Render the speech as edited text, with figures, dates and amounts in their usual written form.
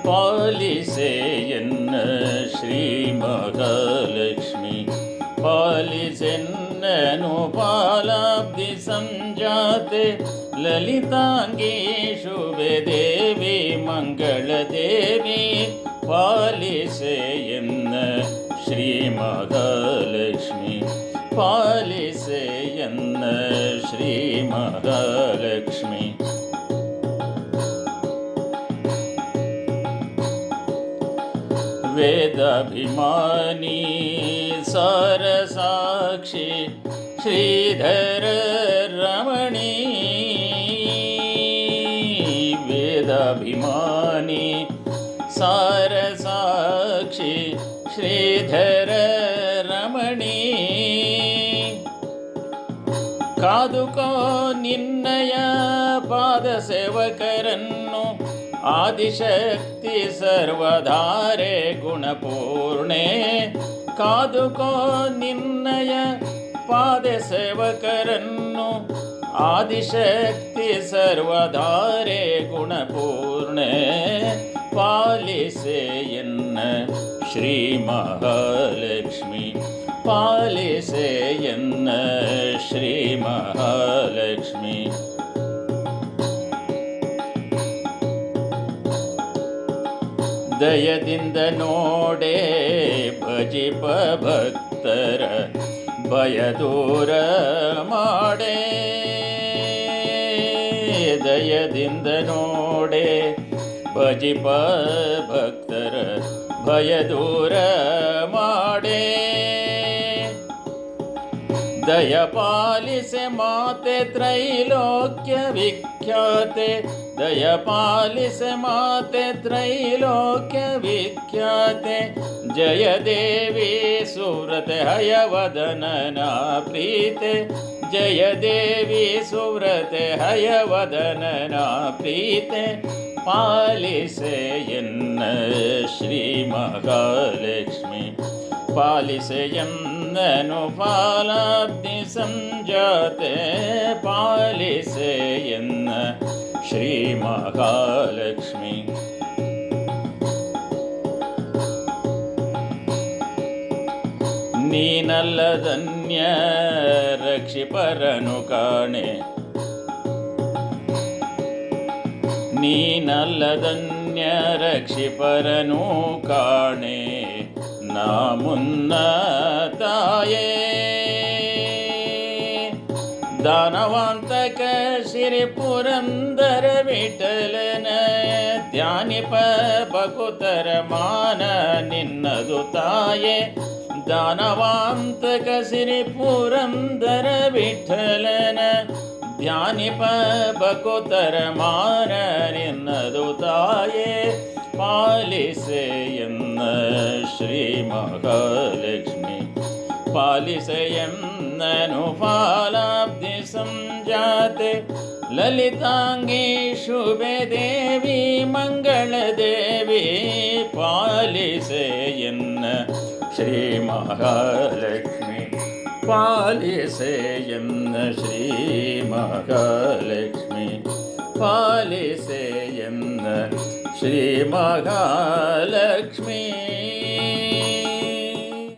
ಪಾಲಿಸೆ ಎನ್ನ ಶ್ರೀ ಮಹಾಲಕ್ಷ್ಮಿ ಪಾಲಿಸೆನ್ನನು ಪಾಲಾಬ್ಧಿ ಸಂಜಾತೆ ಲಲಿತಾಂಗಿ ಶುಭೆ ದೇವಿ ಮಂಗಳ ದೇವಿ ಪಾಲಿಸೆ ಎನ್ನ ಶ್ರೀ ಮಹಾಲಕ್ಷ್ಮಿ ಪಾಲಿಸೆ ಎನ್ನ ಶ್ರೀ ಮಹಾಲಕ್ಷ್ಮಿ ವೇದಾಭಿಮಾನಿ ಸಾರಸಾಕ್ಷಿ ಶ್ರೀಧರ ರಮಣಿ ವೇದಾಭಿಮಾನಿ ಸಾರಸಾಕ್ಷಿ ಶ್ರೀಧರ ರಮಣಿ ಕಾದುಕೋ ನಿನ್ನಯ ಪಾದ ಸೇವಕರನ್ನು ಆದಿಶಕ್ತಿ ಸರ್ವಧಾರೆ ಗುಣಪೂರ್ಣೆ ಕಾದುಕೋ ನಿನ್ನಯ ಪಾದ ಸೇವಕರನ್ನು ಆದಿಶಕ್ತಿ ಸರ್ವಧಾರೆ ಗುಣಪೂರ್ಣೆ ಪಾಲಿಸೆ ಎನ್ನ ಶ್ರೀ ಮಹಾಲಕ್ಷ್ಮಿ ಪಾಲಿಸೆ ಎನ್ನ ಶ್ರೀ ಮಹಾಲಕ್ಷ್ಮಿ ದಯದಿಂದ ನೋಡೆ ಭಜಿಪ ಭಕ್ತರ ಭಯ ದೂರ ಮಾಡೆ ದಯದಿಂದ ನೋಡೆ ಭಜಿಪ ಭಕ್ತರ ಭಯ ದೂರ ಮಾಡೆ ದಯ ಪಾಲಿಸೆ ಮಾತೆ ತ್ರೈಲೋಕ್ಯ ವಿಖ್ಯಾತೆ ದಯ ಪಾಲಿಸೆ ಮಾತೆ ತ್ರೈಲೋಕ್ಯ ವಿಖ್ಯಾತೆ ಜಯ ದೇವಿ ಸುವ್ರತೆ ಹಯವದನನ ಪ್ರೀತೆ ಜಯ ದೇವಿ ಸುವ್ರತೆ ಹಯವದನನ ಪ್ರೀತೆ ಪಾಲಿಸೆ ಎನ್ನ ಶ್ರೀ ಮಹಾಲಕ್ಷ್ಮಿ ಪಾಲಿಸೆ ಎನ್ನನು ಫಾಲಾಬ್ಧಿ ಸಂಜಾತೆ ಪಾಲಿಸೆ ಎನ್ನ ಶ್ರೀ ಮಹಾಲಕ್ಷ್ಮಿ ನೀನಲ್ಲದನ್ಯ ರಕ್ಷಿಪರನು ಕಾಣೆ ನೀನಲ್ಲದನ್ಯ ರಕ್ಷಿಪರನು ಕಾಣೆ ನಾ ಮುನ್ನ ತಾಯೇ ದಾನವಾಂತಕ ಶ್ರೀ ಪುರಂದರ ವಿಠಲನ ಧ್ಯಾನಿಪ ಬಕುತರ ಮಾನ ನಿನ್ನದು ತಾಯೇ ದಾನವಾಂತಕ ಶ್ರೀ ಪುರಂದರ ವಿಠಲನ ಧ್ಯಾನಿಪ ಬಕುತರ ಮಾನ ನಿನ್ನದು ತಾಯೇ ಪಾಲಿಸೆ ಎನ್ನ ಶ್ರೀ ಮಹಾಲಕ್ಷ್ಮಿ ಪಾಲಿಸೆ ಎನ್ನನು ಫಾಲಾಬ್ಧಿ ಸಂಜಾತೆ ಲಲಿತಾಂಗಿ ಶುಭೆ ದೇವಿ ಮಂಗಳ ದೇವಿ ಪಾಲಿಸೆ ಎನ್ನ ಶ್ರೀ ಮಹಾಲಕ್ಷ್ಮಿ ಪಾಲಿಸೆ ಎನ್ನ ಶ್ರೀ ಮಹಾಲಕ್ಷ್ಮಿ ಪಾಲಿಸೆ ಎನ್ನ ಶ್ರೀ ಮಹಾಲಕ್ಷ್ಮಿ